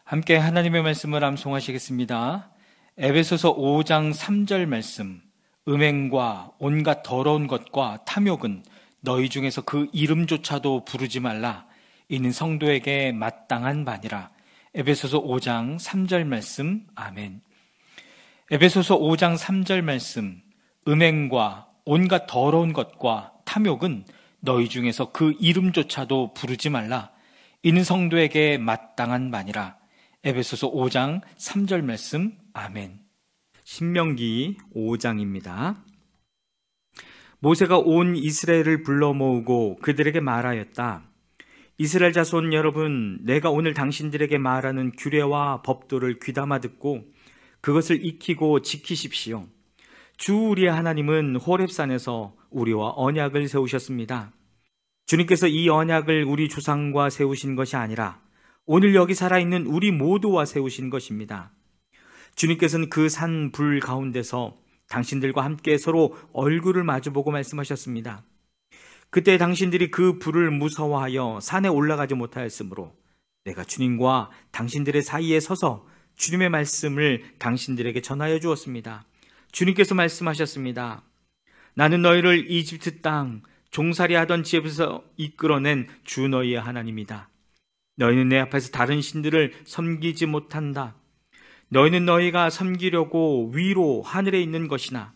함께 하나님의 말씀을 암송하시겠습니다. 에베소서 5장 3절 말씀. 음행과 온갖 더러운 것과 탐욕은 너희 중에서 그 이름조차도 부르지 말라. 이는 성도에게 마땅한 바니라. 에베소서 5장 3절 말씀. 아멘. 에베소서 5장 3절 말씀. 음행과 온갖 더러운 것과 탐욕은 너희 중에서 그 이름조차도 부르지 말라. 이는 성도에게 마땅한 바니라. 에베소서 5장 3절 말씀. 아멘. 신명기 5장입니다. 모세가 온 이스라엘을 불러 모으고 그들에게 말하였다. 이스라엘 자손 여러분, 내가 오늘 당신들에게 말하는 규례와 법도를 귀담아 듣고 그것을 익히고 지키십시오. 주 우리의 하나님은 호렙산에서 우리와 언약을 세우셨습니다. 주님께서 이 언약을 우리 조상과 세우신 것이 아니라 오늘 여기 살아있는 우리 모두와 세우신 것입니다. 주님께서는 그 산 불 가운데서 당신들과 함께 서로 얼굴을 마주보고 말씀하셨습니다. 그때 당신들이 그 불을 무서워하여 산에 올라가지 못하였으므로 내가 주님과 당신들의 사이에 서서 주님의 말씀을 당신들에게 전하여 주었습니다. 주님께서 말씀하셨습니다. 나는 너희를 이집트 땅 종살이 하던 집에서 이끌어낸 주 너희의 하나님이다. 너희는 내 앞에서 다른 신들을 섬기지 못한다. 너희는 너희가 섬기려고 위로 하늘에 있는 것이나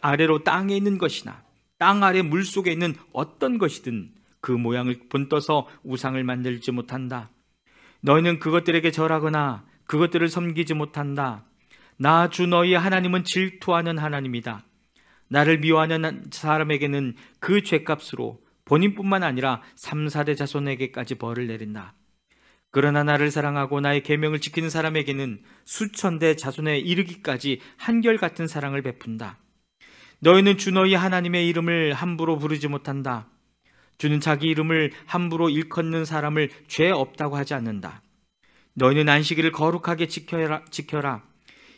아래로 땅에 있는 것이나 땅 아래 물속에 있는 어떤 것이든 그 모양을 본떠서 우상을 만들지 못한다. 너희는 그것들에게 절하거나 그것들을 섬기지 못한다. 나 주 너희의 하나님은 질투하는 하나님이다. 나를 미워하는 사람에게는 그 죄값으로 본인뿐만 아니라 3, 4대 자손에게까지 벌을 내린다. 그러나 나를 사랑하고 나의 계명을 지키는 사람에게는 수천 대 자손에 이르기까지 한결같은 사랑을 베푼다. 너희는 주 너희 하나님의 이름을 함부로 부르지 못한다. 주는 자기 이름을 함부로 일컫는 사람을 죄 없다고 하지 않는다. 너희는 안식일을 거룩하게 지켜라.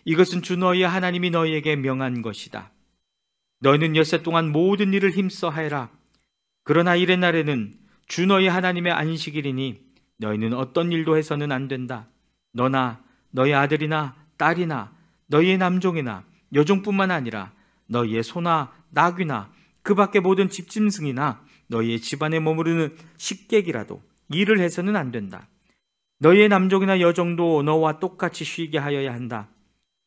이것은 주 너희 하나님이 너희에게 명한 것이다. 너희는 엿새 동안 모든 일을 힘써 하여라. 그러나 이래 날에는 주 너희 하나님의 안식일이니 너희는 어떤 일도 해서는 안 된다. 너나 너희 아들이나 딸이나 너희의 남종이나 여종뿐만 아니라 너희의 소나 나귀나 그 밖의 모든 집짐승이나 너희의 집안에 머무르는 식객이라도 일을 해서는 안 된다. 너희의 남종이나 여종도 너와 똑같이 쉬게 하여야 한다.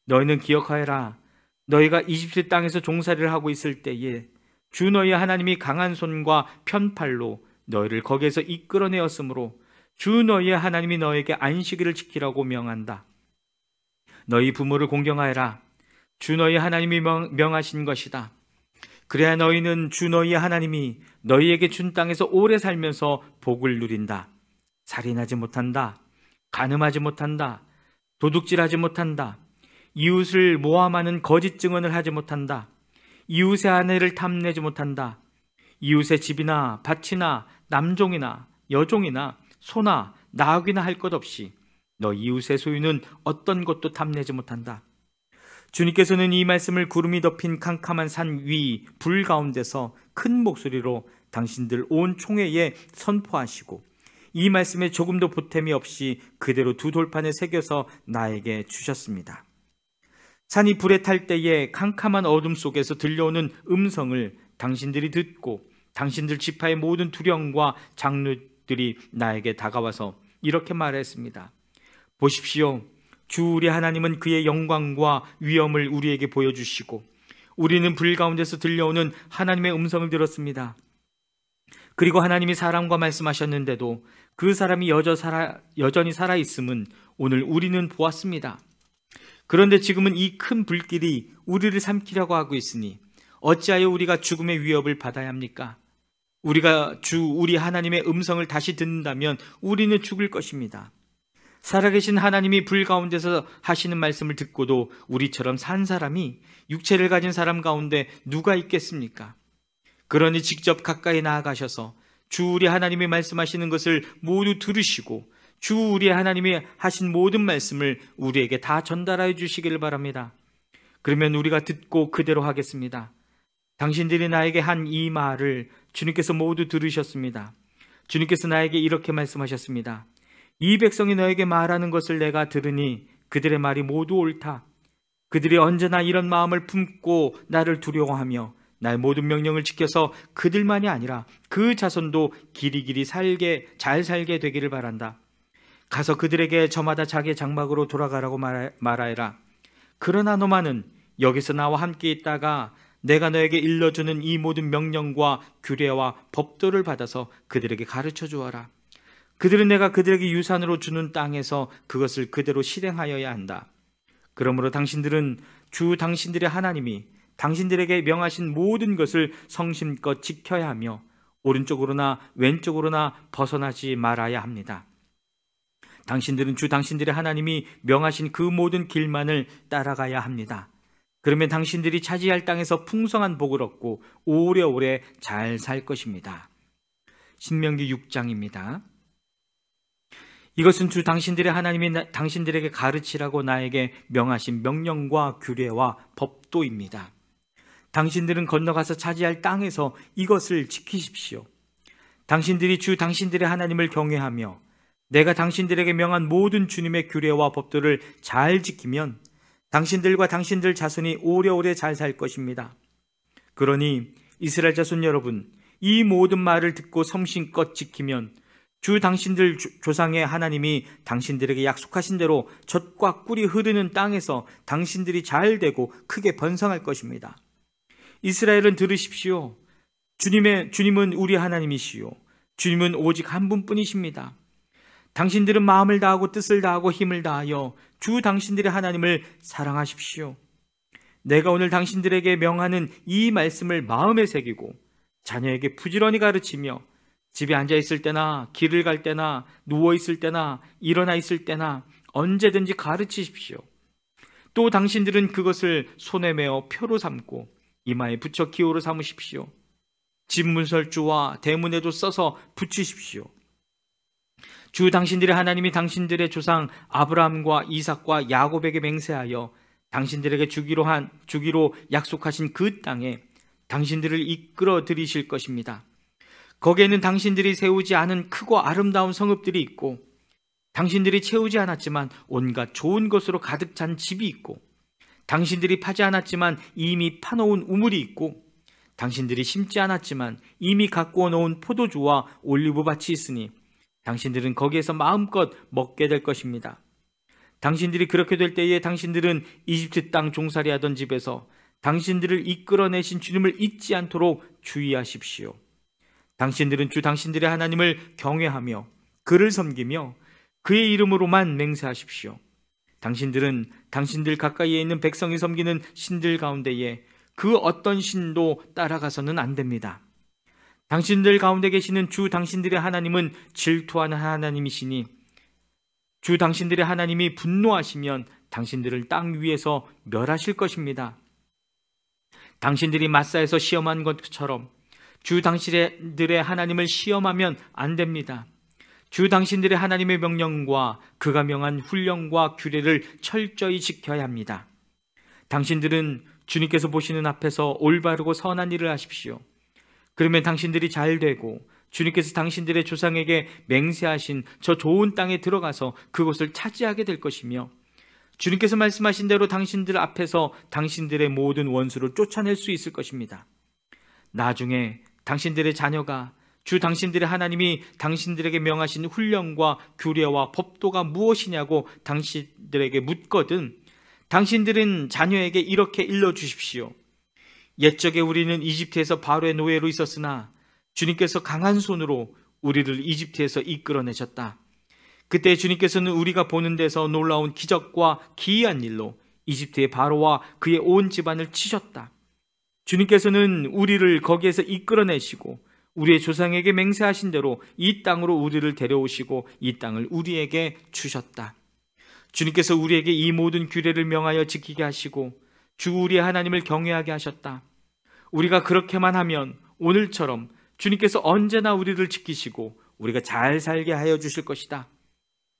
너희는 기억하여라. 너희가 이집트 땅에서 종살이를 하고 있을 때에 주 너희 하나님이 강한 손과 편팔로 너희를 거기에서 이끌어내었으므로 주 너희의 하나님이 너에게 안식일을 지키라고 명한다. 너희 부모를 공경하여라. 주 너희 하나님이 명하신 것이다. 그래야 너희는 주 너희의 하나님이 너희에게 준 땅에서 오래 살면서 복을 누린다. 살인하지 못한다. 간음하지 못한다. 도둑질하지 못한다. 이웃을 모함하는 거짓 증언을 하지 못한다. 이웃의 아내를 탐내지 못한다. 이웃의 집이나 밭이나 남종이나 여종이나 소나 나귀나 할 것 없이 너 이웃의 소유는 어떤 것도 탐내지 못한다. 주님께서는 이 말씀을 구름이 덮인 캄캄한 산 위 불 가운데서 큰 목소리로 당신들 온 총회에 선포하시고 이 말씀에 조금도 보탬이 없이 그대로 두 돌판에 새겨서 나에게 주셨습니다. 산이 불에 탈 때에 캄캄한 어둠 속에서 들려오는 음성을 당신들이 듣고 당신들 지파의 모든 두령과 장로들이 나에게 다가와서 이렇게 말했습니다. 보십시오. 주 우리 하나님은 그의 영광과 위엄을 우리에게 보여주시고 우리는 불 가운데서 들려오는 하나님의 음성을 들었습니다. 그리고 하나님이 사람과 말씀하셨는데도 그 사람이 여전히 살아있음은 오늘 우리는 보았습니다. 그런데 지금은 이 큰 불길이 우리를 삼키려고 하고 있으니 어찌하여 우리가 죽음의 위협을 받아야 합니까? 우리가 우리 하나님의 음성을 다시 듣는다면 우리는 죽을 것입니다. 살아계신 하나님이 불 가운데서 하시는 말씀을 듣고도 우리처럼 산 사람이 육체를 가진 사람 가운데 누가 있겠습니까? 그러니 직접 가까이 나아가셔서 주 우리 하나님이 말씀하시는 것을 모두 들으시고 주 우리 하나님이 하신 모든 말씀을 우리에게 다 전달하여 주시기를 바랍니다. 그러면 우리가 듣고 그대로 하겠습니다. 당신들이 나에게 한 이 말을 주님께서 모두 들으셨습니다. 주님께서 나에게 이렇게 말씀하셨습니다. 이 백성이 너에게 말하는 것을 내가 들으니 그들의 말이 모두 옳다. 그들이 언제나 이런 마음을 품고 나를 두려워하며 나의 모든 명령을 지켜서 그들만이 아니라 그 자손도 길이길이 잘 살게 되기를 바란다. 가서 그들에게 저마다 자기의 장막으로 돌아가라고 말하여라. 그러나 너만은 여기서 나와 함께 있다가 내가 너에게 일러주는 이 모든 명령과 규례와 법도를 받아서 그들에게 가르쳐 주어라. 그들은 내가 그들에게 유산으로 주는 땅에서 그것을 그대로 실행하여야 한다. 그러므로 당신들은 주 당신들의 하나님이 당신들에게 명하신 모든 것을 성심껏 지켜야 하며 오른쪽으로나 왼쪽으로나 벗어나지 말아야 합니다. 당신들은 주 당신들의 하나님이 명하신 그 모든 길만을 따라가야 합니다. 그러면 당신들이 차지할 땅에서 풍성한 복을 얻고 오래오래 잘 살 것입니다. 신명기 6장입니다. 이것은 주 당신들의 하나님이 당신들에게 가르치라고 나에게 명하신 명령과 규례와 법도입니다. 당신들은 건너가서 차지할 땅에서 이것을 지키십시오. 당신들이 주 당신들의 하나님을 경외하며 내가 당신들에게 명한 모든 주님의 규례와 법도를 잘 지키면 당신들과 당신들 자손이 오래오래 잘 살 것입니다. 그러니 이스라엘 자손 여러분, 이 모든 말을 듣고 성심껏 지키면 주 당신들 조상의 하나님이 당신들에게 약속하신 대로 젖과 꿀이 흐르는 땅에서 당신들이 잘 되고 크게 번성할 것입니다. 이스라엘은 들으십시오. 주님은 우리 하나님이시요. 주님은 오직 한 분뿐이십니다. 당신들은 마음을 다하고 뜻을 다하고 힘을 다하여 주 당신들의 하나님을 사랑하십시오. 내가 오늘 당신들에게 명하는 이 말씀을 마음에 새기고 자녀에게 부지런히 가르치며 집에 앉아 있을 때나 길을 갈 때나 누워 있을 때나 일어나 있을 때나 언제든지 가르치십시오. 또 당신들은 그것을 손에 메어 표로 삼고 이마에 붙여 기호로 삼으십시오. 집 문설주와 대문에도 써서 붙이십시오. 주 당신들의 하나님이 당신들의 조상 아브라함과 이삭과 야곱에게 맹세하여 당신들에게 주기로 약속하신 그 땅에 당신들을 이끌어 들이실 것입니다. 거기에는 당신들이 세우지 않은 크고 아름다운 성읍들이 있고 당신들이 채우지 않았지만 온갖 좋은 것으로 가득 찬 집이 있고 당신들이 파지 않았지만 이미 파놓은 우물이 있고 당신들이 심지 않았지만 이미 가꾸어 놓은 포도주와 올리브밭이 있으니 당신들은 거기에서 마음껏 먹게 될 것입니다. 당신들이 그렇게 될 때에 당신들은 이집트 땅 종살이하던 집에서 당신들을 이끌어내신 주님을 잊지 않도록 주의하십시오. 당신들은 주 당신들의 하나님을 경외하며 그를 섬기며 그의 이름으로만 맹세하십시오. 당신들은 당신들 가까이에 있는 백성이 섬기는 신들 가운데에 그 어떤 신도 따라가서는 안 됩니다. 당신들 가운데 계시는 주 당신들의 하나님은 질투하는 하나님이시니 주 당신들의 하나님이 분노하시면 당신들을 땅 위에서 멸하실 것입니다. 당신들이 마사에서 시험한 것처럼 주 당신들의 하나님을 시험하면 안 됩니다. 주 당신들의 하나님의 명령과 그가 명한 훈령과 규례를 철저히 지켜야 합니다. 당신들은 주님께서 보시는 앞에서 올바르고 선한 일을 하십시오. 그러면 당신들이 잘 되고 주님께서 당신들의 조상에게 맹세하신 저 좋은 땅에 들어가서 그곳을 차지하게 될 것이며 주님께서 말씀하신 대로 당신들 앞에서 당신들의 모든 원수를 쫓아낼 수 있을 것입니다. 나중에 당신들의 자녀가 주 당신들의 하나님이 당신들에게 명하신 훈령과 규례와 법도가 무엇이냐고 당신들에게 묻거든 당신들은 자녀에게 이렇게 일러주십시오. 옛적에 우리는 이집트에서 바로의 노예로 있었으나 주님께서 강한 손으로 우리를 이집트에서 이끌어내셨다. 그때 주님께서는 우리가 보는 데서 놀라운 기적과 기이한 일로 이집트의 바로와 그의 온 집안을 치셨다. 주님께서는 우리를 거기에서 이끌어내시고 우리의 조상에게 맹세하신 대로 이 땅으로 우리를 데려오시고 이 땅을 우리에게 주셨다. 주님께서 우리에게 이 모든 규례를 명하여 지키게 하시고 주 우리의 하나님을 경외하게 하셨다. 우리가 그렇게만 하면 오늘처럼 주님께서 언제나 우리를 지키시고 우리가 잘 살게 하여 주실 것이다.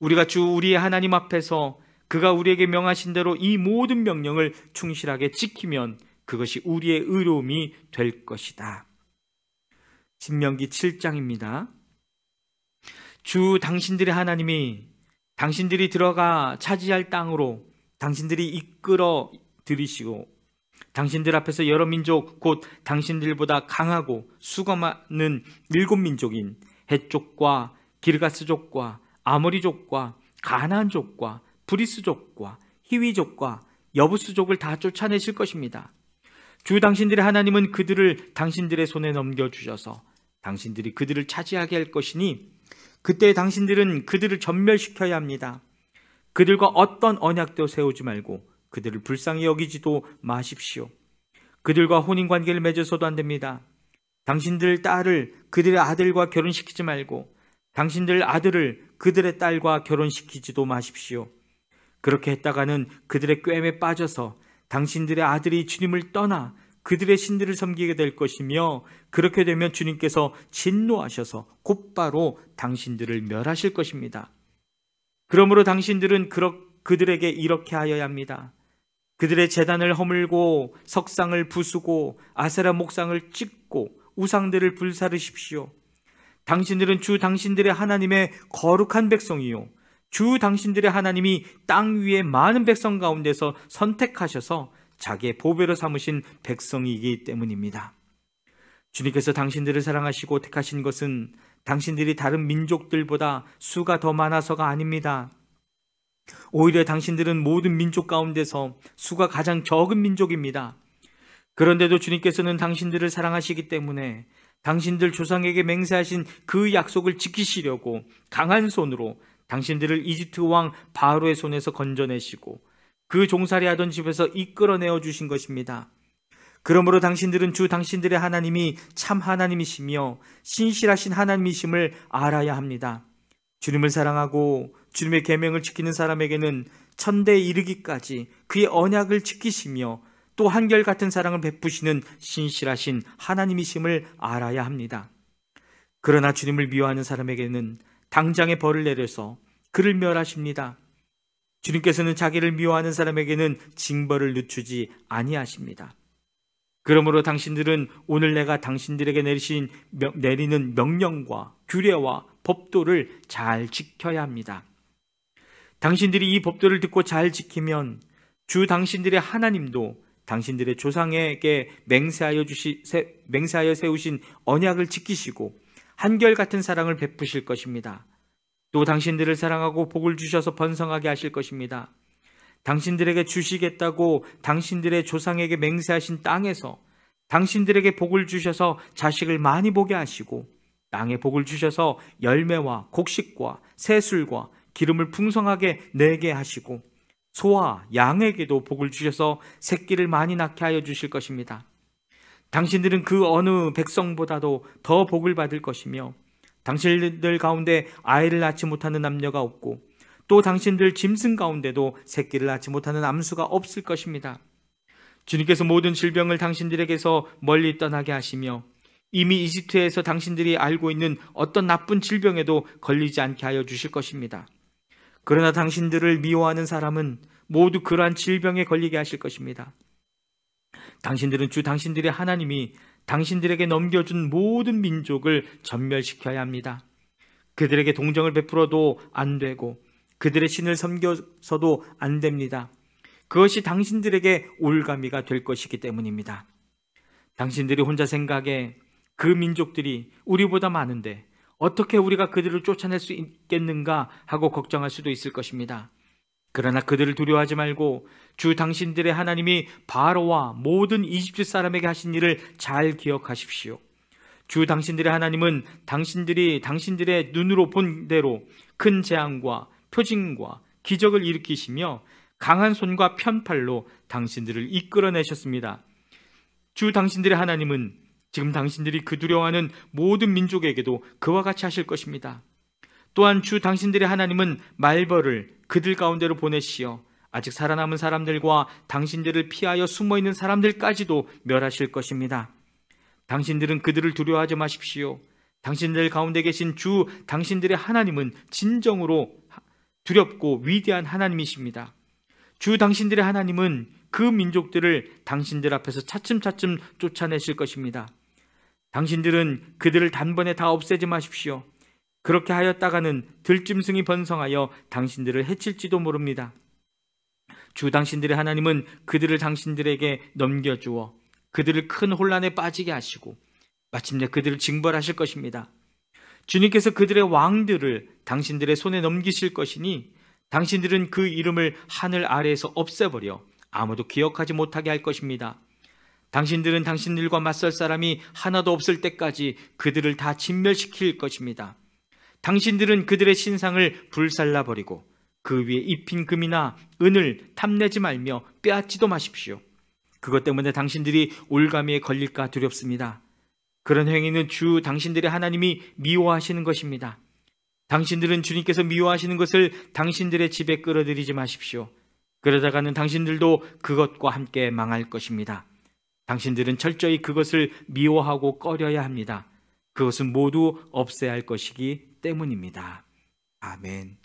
우리가 주 우리의 하나님 앞에서 그가 우리에게 명하신 대로 이 모든 명령을 충실하게 지키면 그것이 우리의 의로움이 될 것이다. 신명기 7장입니다. 주 당신들의 하나님이 당신들이 들어가 차지할 땅으로 당신들이 이끌어 들이시고 당신들 앞에서 여러 민족 곧 당신들보다 강하고 수가 많은 7민족인 헷족과 기르가스족과 아모리족과 가나안족과 브리스족과 히위족과 여부스족을 다 쫓아내실 것입니다. 주 당신들의 하나님은 그들을 당신들의 손에 넘겨주셔서 당신들이 그들을 차지하게 할 것이니 그때 당신들은 그들을 전멸시켜야 합니다. 그들과 어떤 언약도 세우지 말고 그들을 불쌍히 여기지도 마십시오. 그들과 혼인관계를 맺어서도 안 됩니다. 당신들 딸을 그들의 아들과 결혼시키지 말고 당신들 아들을 그들의 딸과 결혼시키지도 마십시오. 그렇게 했다가는 그들의 꾀임에 빠져서 당신들의 아들이 주님을 떠나 그들의 신들을 섬기게 될 것이며 그렇게 되면 주님께서 진노하셔서 곧바로 당신들을 멸하실 것입니다. 그러므로 당신들은 그들에게 이렇게 하여야 합니다. 그들의 제단을 허물고 석상을 부수고 아세라 목상을 찍고 우상들을 불사르십시오. 당신들은 주 당신들의 하나님의 거룩한 백성이요 주 당신들의 하나님이 땅 위의 많은 백성 가운데서 선택하셔서 자기의 보배로 삼으신 백성이기 때문입니다. 주님께서 당신들을 사랑하시고 택하신 것은 당신들이 다른 민족들보다 수가 더 많아서가 아닙니다. 오히려 당신들은 모든 민족 가운데서 수가 가장 적은 민족입니다. 그런데도 주님께서는 당신들을 사랑하시기 때문에 당신들 조상에게 맹세하신 그 약속을 지키시려고 강한 손으로 당신들을 이집트 왕 바로의 손에서 건져내시고 그 종살이하던 집에서 이끌어내어 주신 것입니다. 그러므로 당신들은 주 당신들의 하나님이 참 하나님이시며 신실하신 하나님이심을 알아야 합니다. 주님을 사랑하고 주님의 계명을 지키는 사람에게는 천대에 이르기까지 그의 언약을 지키시며 또 한결같은 사랑을 베푸시는 신실하신 하나님이심을 알아야 합니다. 그러나 주님을 미워하는 사람에게는 당장의 벌을 내려서 그를 멸하십니다. 주님께서는 자기를 미워하는 사람에게는 징벌을 늦추지 아니하십니다. 그러므로 당신들은 오늘 내가 당신들에게 내리는 명령과 규례와 법도를 잘 지켜야 합니다. 당신들이 이 법도를 듣고 잘 지키면 주 당신들의 하나님도 당신들의 조상에게 맹세하여 세우신 언약을 지키시고 한결같은 사랑을 베푸실 것입니다. 또 당신들을 사랑하고 복을 주셔서 번성하게 하실 것입니다. 당신들에게 주시겠다고 당신들의 조상에게 맹세하신 땅에서 당신들에게 복을 주셔서 자식을 많이 보게 하시고 땅에 복을 주셔서 열매와 곡식과 새술과 기름을 풍성하게 내게 하시고 소와 양에게도 복을 주셔서 새끼를 많이 낳게 하여 주실 것입니다. 당신들은 그 어느 백성보다도 더 복을 받을 것이며 당신들 가운데 아이를 낳지 못하는 남녀가 없고 또 당신들 짐승 가운데도 새끼를 낳지 못하는 암수가 없을 것입니다. 주님께서 모든 질병을 당신들에게서 멀리 떠나게 하시며 이미 이집트에서 당신들이 알고 있는 어떤 나쁜 질병에도 걸리지 않게 하여 주실 것입니다. 그러나 당신들을 미워하는 사람은 모두 그러한 질병에 걸리게 하실 것입니다. 당신들은 주 당신들의 하나님이 당신들에게 넘겨준 모든 민족을 전멸시켜야 합니다. 그들에게 동정을 베풀어도 안 되고 그들의 신을 섬겨서도 안 됩니다. 그것이 당신들에게 올가미가 될 것이기 때문입니다. 당신들이 혼자 생각에 그 민족들이 우리보다 많은데 어떻게 우리가 그들을 쫓아낼 수 있겠는가 하고 걱정할 수도 있을 것입니다. 그러나 그들을 두려워하지 말고 주 당신들의 하나님이 바로와 모든 이집트 사람에게 하신 일을 잘 기억하십시오. 주 당신들의 하나님은 당신들이 당신들의 눈으로 본 대로 큰 재앙과 표징과 기적을 일으키시며 강한 손과 편팔로 당신들을 이끌어내셨습니다. 주 당신들의 하나님은 지금 당신들이 그 두려워하는 모든 민족에게도 그와 같이 하실 것입니다. 또한 주 당신들의 하나님은 말벌을 그들 가운데로 보내시어 아직 살아남은 사람들과 당신들을 피하여 숨어있는 사람들까지도 멸하실 것입니다. 당신들은 그들을 두려워하지 마십시오. 당신들 가운데 계신 주 당신들의 하나님은 진정으로 두렵고 위대한 하나님이십니다. 주 당신들의 하나님은 그 민족들을 당신들 앞에서 차츰차츰 쫓아내실 것입니다. 당신들은 그들을 단번에 다 없애지 마십시오. 그렇게 하였다가는 들짐승이 번성하여 당신들을 해칠지도 모릅니다. 주 당신들의 하나님은 그들을 당신들에게 넘겨주어 그들을 큰 혼란에 빠지게 하시고 마침내 그들을 징벌하실 것입니다. 주님께서 그들의 왕들을 당신들의 손에 넘기실 것이니 당신들은 그 이름을 하늘 아래에서 없애버려 아무도 기억하지 못하게 할 것입니다. 당신들은 당신들과 맞설 사람이 하나도 없을 때까지 그들을 다 진멸시킬 것입니다. 당신들은 그들의 신상을 불살라버리고 그 위에 입힌 금이나 은을 탐내지 말며 빼앗지도 마십시오. 그것 때문에 당신들이 올가미에 걸릴까 두렵습니다. 그런 행위는 주 당신들의 하나님이 미워하시는 것입니다. 당신들은 주님께서 미워하시는 것을 당신들의 집에 끌어들이지 마십시오. 그러다가는 당신들도 그것과 함께 망할 것입니다. 당신들은 철저히 그것을 미워하고 꺼려야 합니다. 그것은 모두 없애야 할 것이기 때문입니다. 아멘.